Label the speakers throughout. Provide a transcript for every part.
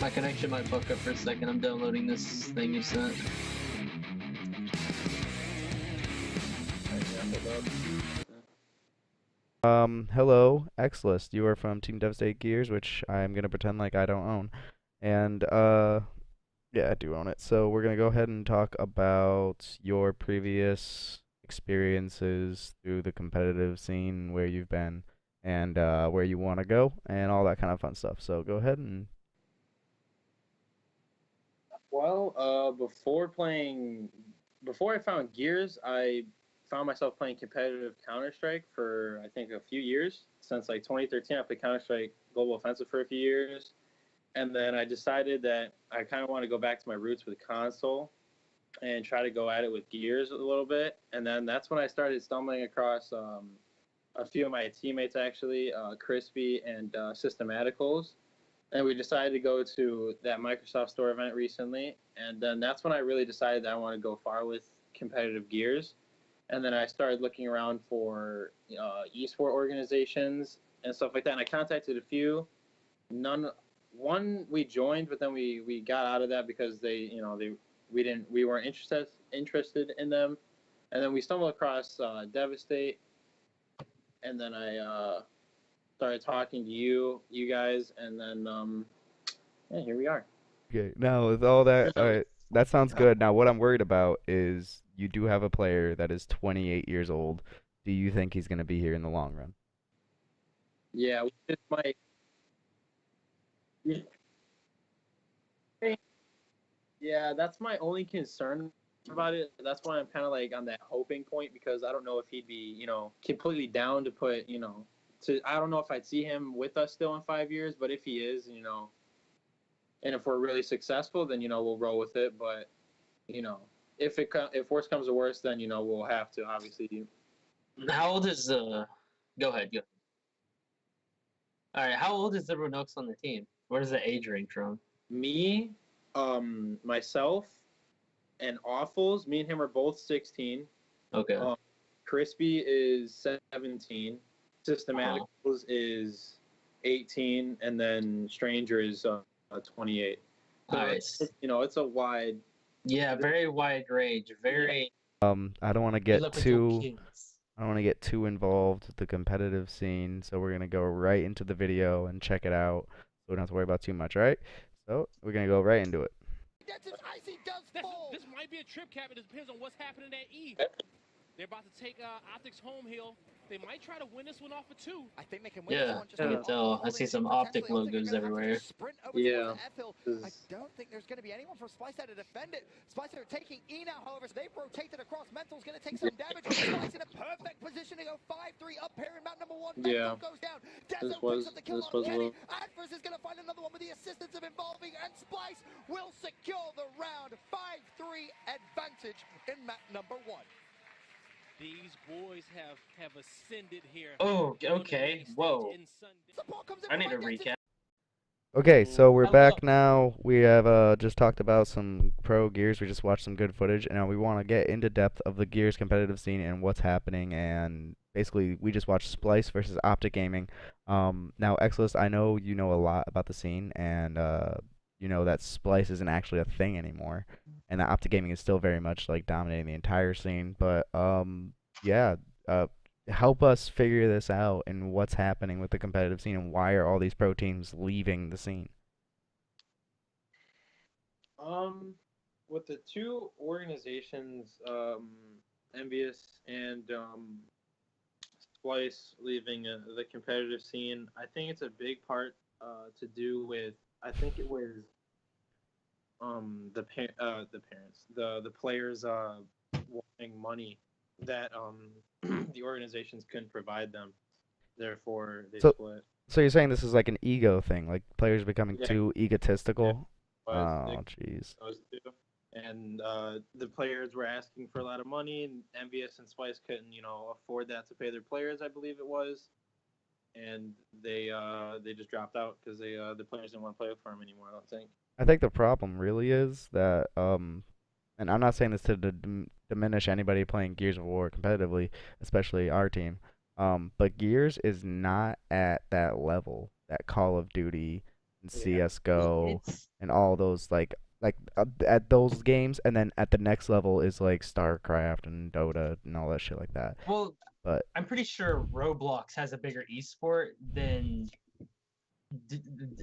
Speaker 1: My connection might fuck up for a second. I'm downloading this thing you sent.
Speaker 2: Hello, Exlust. You are from Team Devistate Gears, which I'm gonna pretend like I don't own. And, yeah, I do own it. So we're gonna go ahead and talk about your previous experiences through the competitive scene, where you've been, and where you want to go, and all that kind of fun stuff. So go ahead and
Speaker 3: Well, before I found Gears, I found myself playing competitive Counter Strike for I think a few years. Since like 2013, I played Counter Strike Global Offensive for a few years, and then I decided that I kind of want to go back to my roots with console and try to go at it with Gears a little bit. And then that's when I started stumbling across a few of my teammates actually, Crispy and Systematicals, and we decided to go to that Microsoft Store event recently, and then that's when I really decided that I want to go far with competitive Gears, and then I started looking around for esport organizations and stuff like that, and I contacted a few. None, one we joined, but then we got out of that because we weren't interested in them, and then we stumbled across Devastate, and then I started talking to you guys, and then yeah, here we are.
Speaker 2: okay. Now with all that, all right, that sounds good. Now what I'm worried about is you do have a player that is 28 years old. Do you think he's gonna be here in the long run?
Speaker 3: Yeah, which is my yeah, that's my only concern about it. That's why I'm kind of like on that hoping point because I don't know if he'd be, completely down to put, I don't know if I'd see him with us still in 5 years, but if he is, and if we're really successful, then we'll roll with it. But you know, if worse comes to worse, then we'll have to obviously.
Speaker 1: How old is Go ahead. Go. All right. How old is everyone else on the team? Where does the age range from?
Speaker 3: Me, myself, and Awfuls. Me and him are both 16.
Speaker 1: Okay.
Speaker 3: Crispy is 17. Systematicals is 18, and then Stranger is 28. So
Speaker 1: Nice.
Speaker 3: it's a wide.
Speaker 1: Yeah, very wide range. Very.
Speaker 2: I don't want to
Speaker 1: You
Speaker 2: get
Speaker 1: look with your
Speaker 2: too
Speaker 1: penis.
Speaker 2: I don't want to get too involved with the competitive scene, so we're gonna go right into the video and check it out. So we don't have to worry about too much, right? So we're gonna go right into it.
Speaker 4: This might be a trip cap. It depends on what's happening at E. They're about to take Optics home hill. They might try to win this one off of 2.
Speaker 5: I think they can win
Speaker 1: Yeah,
Speaker 5: this one just
Speaker 1: I can
Speaker 5: by
Speaker 1: tell. I see some optic logos everywhere.
Speaker 5: sprint over
Speaker 3: Yeah.
Speaker 5: towards the F hill. I don't think there's going to be anyone from Splicer to defend it. Splicer taking E now, however, so they've rotated across. Mental's going to take some damage. Splice in a perfect position to go 5-3 up here in map number 1. Mental goes down. Dazzle picks up the kill on Kenny. Adverse is going to find another one with the assistance of Involving, and Splice will secure the round. 5-3 advantage in map number 1.
Speaker 4: These boys have ascended here.
Speaker 1: Oh, okay. Whoa. I need a recap.
Speaker 2: Okay, so we're
Speaker 1: Hello.
Speaker 2: back now. We have just talked about some pro Gears. We just watched some good footage, and now we want to get into depth of the Gears competitive scene and what's happening. And basically, we just watched Splice versus Optic Gaming. Now Exlist, I know you know a lot about the scene, and you know that Splice isn't actually a thing anymore, and that Optic Gaming is still very much like dominating the entire scene. But yeah, help us figure this out and what's happening with the competitive scene and why are all these pro teams leaving the scene?
Speaker 3: With the two organizations, Envious and Splice leaving the competitive scene, I think it's a big part to do with. I think it was the parents, the players wanting money that the organizations couldn't provide them. Therefore, they
Speaker 2: So,
Speaker 3: split.
Speaker 2: so you're saying this is like an ego thing, like players becoming
Speaker 3: Yeah.
Speaker 2: too egotistical?
Speaker 3: Was
Speaker 2: Oh, jeez.
Speaker 3: those two. And the players were asking for a lot of money, and Envious and Spice couldn't, afford that to pay their players, I believe it was. And they just dropped out because the players didn't want to play for them anymore. I don't think.
Speaker 2: I think the problem really is that and I'm not saying this to diminish anybody playing Gears of War competitively, especially our team. But Gears is not at that level that Call of Duty, and
Speaker 3: Yeah.
Speaker 2: CS:GO
Speaker 1: It's
Speaker 2: and all those at those games, and then at the next level is like StarCraft and Dota and all that shit like that.
Speaker 1: well,
Speaker 2: But
Speaker 1: I'm pretty sure Roblox has a bigger esport than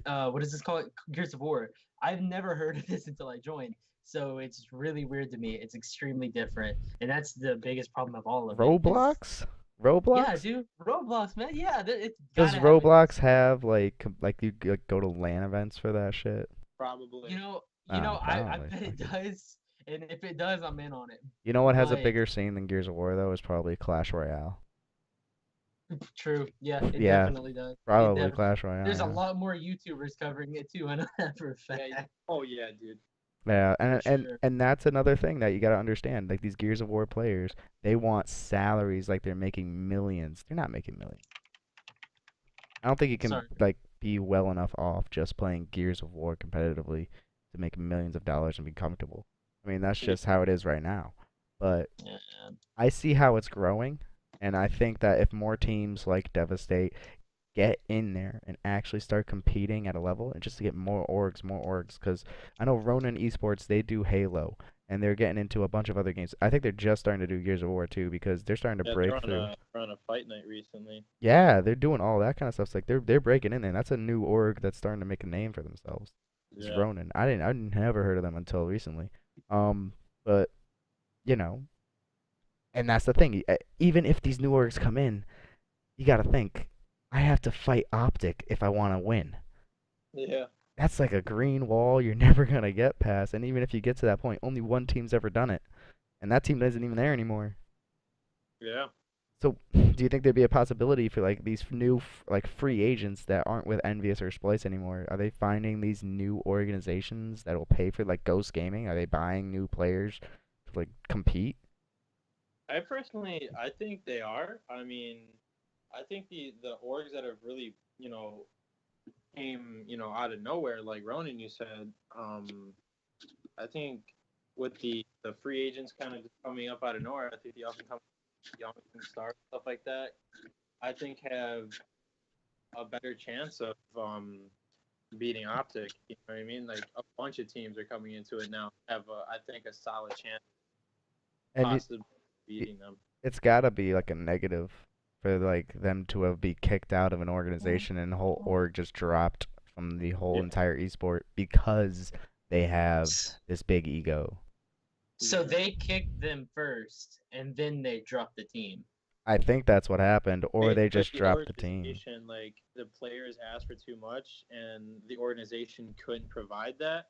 Speaker 1: what is this called? Gears of War. I've never heard of this until I joined, so it's really weird to me. It's extremely different, and that's the biggest problem of all of it.
Speaker 2: Roblox?
Speaker 1: Yeah,
Speaker 2: Roblox?
Speaker 1: dude, Roblox, man. Yeah, it's
Speaker 2: Does
Speaker 1: gotta have an
Speaker 2: Roblox
Speaker 1: esport.
Speaker 2: have like you like, go to LAN events for that shit?
Speaker 3: Probably.
Speaker 1: You know,
Speaker 2: Oh,
Speaker 1: I
Speaker 2: probably.
Speaker 1: bet it does, and if it does, I'm in on it.
Speaker 2: You know what has a
Speaker 1: But
Speaker 2: bigger scene than Gears of War though is probably Clash Royale.
Speaker 1: true, yeah, it
Speaker 2: Yeah,
Speaker 1: definitely does.
Speaker 2: probably Clash Royale.
Speaker 1: There's a
Speaker 2: Yeah.
Speaker 1: lot more YouTubers covering it too. I know that for a fact.
Speaker 3: Yeah. Oh yeah, dude.
Speaker 2: Yeah,
Speaker 1: For
Speaker 2: and
Speaker 1: sure.
Speaker 2: and that's another thing that you gotta understand. Like these Gears of War players, they want salaries like they're making millions. They're not making millions. I don't think you can
Speaker 1: Sorry.
Speaker 2: like be well enough off just playing Gears of War competitively to make millions of dollars and be comfortable. I mean, that's just how it is right now. But
Speaker 1: Yeah.
Speaker 2: I see how it's growing, and I think that if more teams like Devastate get in there and actually start competing at a level, and just to get more orgs, because I know Ronin Esports, they do Halo, and they're getting into a bunch of other games. I think they're just starting to do Gears of War too, because they're starting to
Speaker 3: Yeah,
Speaker 2: break through.
Speaker 3: they're on a fight night recently.
Speaker 2: Yeah, they're doing all that kind of stuff. It's like they're breaking in there. And that's a new org that's starting to make a name for themselves. It's
Speaker 3: Yeah.
Speaker 2: Ronin. I never heard of them until recently. But you know, and that's the thing. Even if these new orgs come in, you got to think, I have to fight Optic if I want to win.
Speaker 3: Yeah.
Speaker 2: That's like a green wall you're never going to get past. And even if you get to that point, only one team's ever done it. And that team isn't even there anymore.
Speaker 3: Yeah.
Speaker 2: So, do you think there'd be a possibility for like these new like free agents that aren't with Envious or Splice anymore? Are they finding these new organizations that will pay for like Ghost Gaming? Are they buying new players to like compete?
Speaker 3: I think they are. I mean, I think the orgs that have really, came, out of nowhere, like Ronan, you said, I think with the free agents kind of just coming up out of nowhere, I think the up and coming young stars, stuff like that, I think have a better chance of beating Optic. You know what I mean? Like a bunch of teams are coming into it now, have I think a solid chance of
Speaker 2: And
Speaker 3: possibly beating them.
Speaker 2: it's gotta be like a negative for like them to have be kicked out of an organization and the whole org just dropped from the whole
Speaker 3: Yeah.
Speaker 2: entire esport because they have this big ego.
Speaker 1: So they kicked them first, and then they dropped the team.
Speaker 2: I think that's what happened, or they
Speaker 3: But
Speaker 2: just dropped the team.
Speaker 3: organization, like the players asked for too much, and the organization couldn't provide that,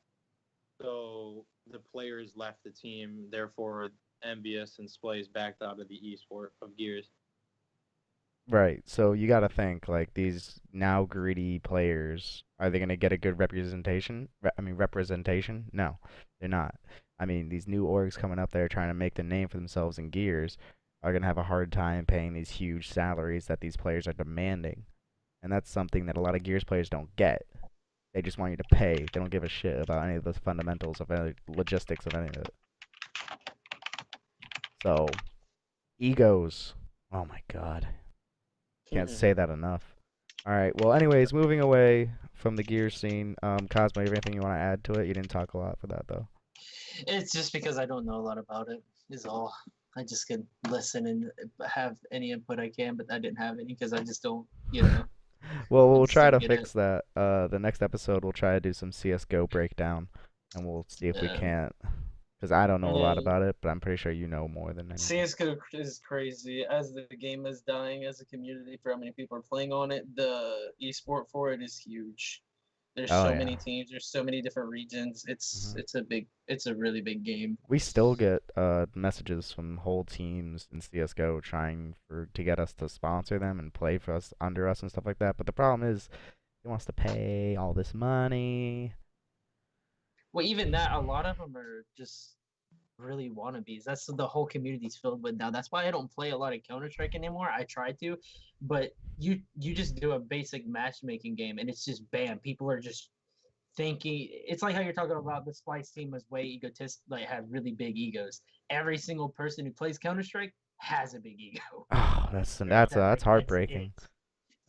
Speaker 3: so the players left the team. Therefore, Envious and Splays backed out of the esport of Gears.
Speaker 2: Right. So you gotta think like these now greedy players, are they gonna get a good representation? Representation? No, they're not. I mean, these new orgs coming up there trying to make the name for themselves in Gears are gonna have a hard time paying these huge salaries that these players are demanding. And that's something that a lot of Gears players don't get. They just want you to pay. They don't give a shit about any of the fundamentals of any logistics of any of it. So, egos. Oh my god. Can't say that enough. All right. Well, anyways, moving away from the Gears scene, Cosmo, you have anything you want to add to it? You didn't talk a lot for that though.
Speaker 1: It's just because I don't know a lot about it, is all. I just could listen and have any input I can, but I didn't have any because I just don't,
Speaker 2: Well, we'll
Speaker 1: just
Speaker 2: try to
Speaker 1: don't get
Speaker 2: fix that. The next episode, we'll try to do some CS:GO breakdown, and we'll see if we
Speaker 1: Yeah.
Speaker 2: can't. Because I don't know a lot
Speaker 1: Yeah.
Speaker 2: about it, but I'm pretty sure you know more than anyone.
Speaker 1: CS:GO is crazy. As the game is dying as a community for how many people are playing on it, the esport for it is huge. There's
Speaker 2: Oh,
Speaker 1: so
Speaker 2: yeah.
Speaker 1: many teams. There's so many different regions. It's it's a really big game.
Speaker 2: We still get messages from whole teams in CS:GO trying to get us to sponsor them and play for us under us and stuff like that. But the problem is, he wants to pay all this money.
Speaker 1: Well, even that, a lot of them are just really wannabes. That's the whole community's filled with now. That's why I don't play a lot of Counter-Strike anymore. I try to, but you just do a basic matchmaking game, and it's just bam. People are just thinking. It's like how you're talking about the Splice team was way egotistic, like had really big egos. Every single person who plays Counter-Strike has a big ego.
Speaker 2: Oh, that's heartbreaking.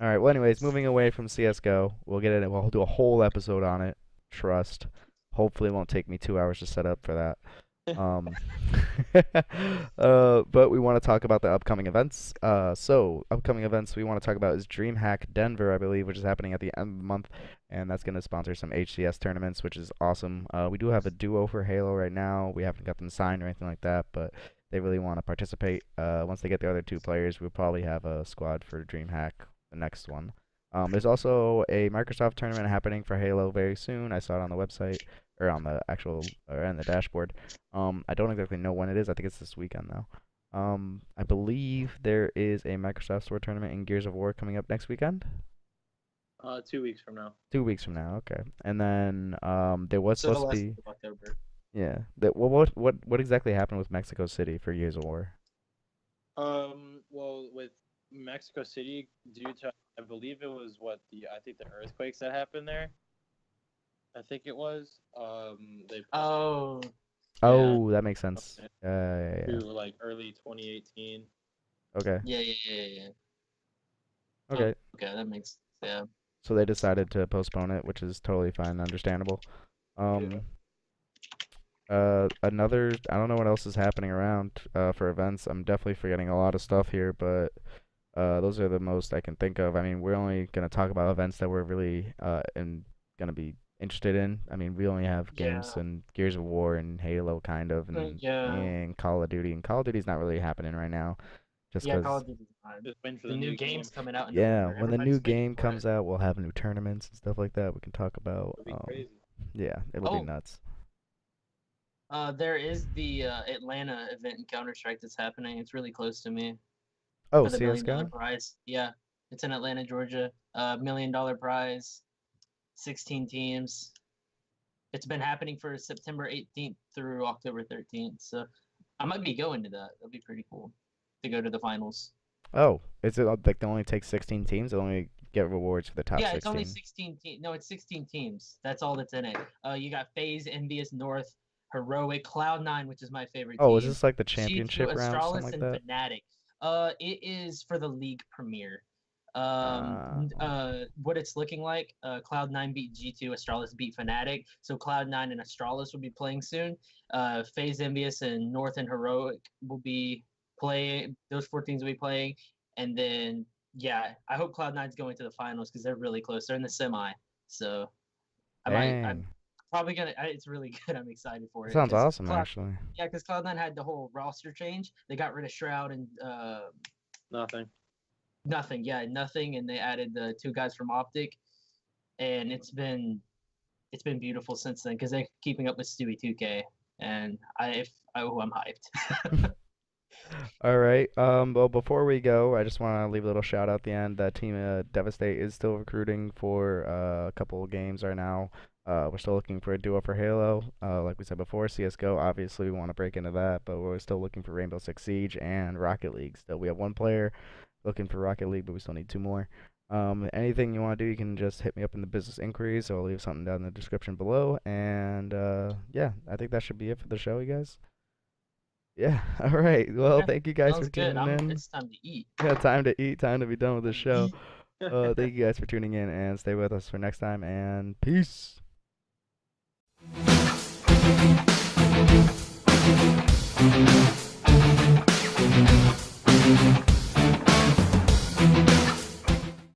Speaker 2: All right. Well, anyways, moving away from CS:GO, we'll get it. We'll do a whole episode on it. Trust. Hopefully, it won't take me 2 hours to set up for that. Um, but we want to talk about the upcoming events. So upcoming events we want to talk about is DreamHack Denver, I believe, which is happening at the end of the month, and that's going to sponsor some HCS tournaments, which is awesome. We do have a duo for Halo right now. We haven't got them signed or anything like that, but they really want to participate. Once they get the other 2 players, we'll probably have a squad for DreamHack, the next one. There's also a Microsoft tournament happening for Halo very soon. I saw it on the website, or on the actual, or on the dashboard. I don't exactly know when it is. I think it's this weekend though. I believe there is a Microsoft Store tournament in Gears of War coming up next weekend.
Speaker 3: 2 weeks from now.
Speaker 2: 2 weeks from now, okay. And then there was
Speaker 1: So the
Speaker 2: supposed to
Speaker 1: last
Speaker 2: be,
Speaker 1: week of October.
Speaker 2: yeah. What exactly happened with Mexico City for Gears of War?
Speaker 3: Well, with Mexico City, due to I believe it was I think the earthquakes that happened there. I think it was. They
Speaker 1: Oh.
Speaker 2: Oh, that makes sense.
Speaker 3: Okay.
Speaker 2: Yeah.
Speaker 3: to like early 2018.
Speaker 2: Okay.
Speaker 1: Yeah.
Speaker 2: Okay.
Speaker 1: Okay, that makes yeah.
Speaker 2: So they decided to postpone it, which is totally fine and understandable. Another, I don't know what else is happening around for events. I'm definitely forgetting a lot of stuff here, but those are the most I can think of. I mean, we're only gonna talk about events that we're really gonna be interested in. I mean, we only have games
Speaker 1: Yeah.
Speaker 2: and Gears of War and Halo kind of, and Call of Duty. And Call of Duty's not really happening right now, just
Speaker 1: Yeah,
Speaker 2: because.
Speaker 1: Call of Duty's fine.
Speaker 3: Just waiting for
Speaker 1: The
Speaker 3: the
Speaker 1: new
Speaker 3: game.
Speaker 1: game's coming out in
Speaker 2: Yeah,
Speaker 1: November.
Speaker 2: when the new
Speaker 1: Everybody's waiting
Speaker 2: game
Speaker 1: for
Speaker 2: comes
Speaker 1: it.
Speaker 2: out, we'll have new tournaments and stuff like that we can talk about.
Speaker 3: It'll be crazy.
Speaker 2: Yeah, it'll be
Speaker 1: Oh.
Speaker 2: nuts.
Speaker 1: There is the Atlanta event in Counter-Strike that's happening. It's really close to me.
Speaker 2: Oh,
Speaker 1: For the $1 million
Speaker 2: CS:GO?
Speaker 1: prize. Yeah, it's in Atlanta, Georgia. $1 million prize, 16 teams. It's been happening for September 18th through October 13th. So I might be going to that. That'd be pretty cool to go to the finals.
Speaker 2: Oh, is it like they only take 16 teams? They only get rewards for the top
Speaker 1: Yeah,
Speaker 2: 16?
Speaker 1: it's only 16 teams. No, it's 16 teams. That's all that's in it. You got FaZe, Envious, North, Heroic, Cloud9, which is my favorite
Speaker 2: Oh,
Speaker 1: team.
Speaker 2: is this like the
Speaker 1: G2,
Speaker 2: championship round, something
Speaker 1: Astralis,
Speaker 2: like
Speaker 1: and
Speaker 2: that?
Speaker 1: Fnatic. It is for the league premiere.
Speaker 2: Ah.
Speaker 1: What it's looking like, Cloud9 beat G2, Astralis beat Fnatic, so Cloud9 and Astralis will be playing soon. FaZe, Envious, and North and Heroic will be playing. Those 4 teams will be playing, and then yeah, I hope Cloud9's going to the finals because they're really close. They're in the semi, so I'm probably gonna. It's really good. I'm excited for it.
Speaker 2: Sounds
Speaker 1: 'cause
Speaker 2: awesome, actually.
Speaker 1: Yeah, because Cloud9 had the whole roster change. They got rid of Shroud and
Speaker 3: Nothing.
Speaker 1: nothing. Yeah, nothing, and they added the 2 guys from Optic, and it's been beautiful since then because they're keeping up with Stewie 2K, and I'm hyped.
Speaker 2: All right. Well, before we go, I just want to leave a little shout out at the end. That team Devistate is still recruiting for a couple of games right now. We're still looking for a duo for Halo. Like we said before, CS:GO, obviously we want to break into that, but we're still looking for Rainbow Six Siege and Rocket League. Still, we have 1 player looking for Rocket League, but we still need 2 more. Anything you want to do, you can just hit me up in the business inquiries, or I'll leave something down in the description below. And yeah, I think that should be it for the show, you guys. Yeah, all right. Well,
Speaker 1: Okay,
Speaker 2: thank you guys
Speaker 1: sounds
Speaker 2: for tuning
Speaker 1: good.
Speaker 2: in.
Speaker 1: It's time to eat.
Speaker 2: Yeah, time to eat, time to be done with the show. Thank you guys for tuning in, and stay with us for next time, and peace.
Speaker 6: Thank you.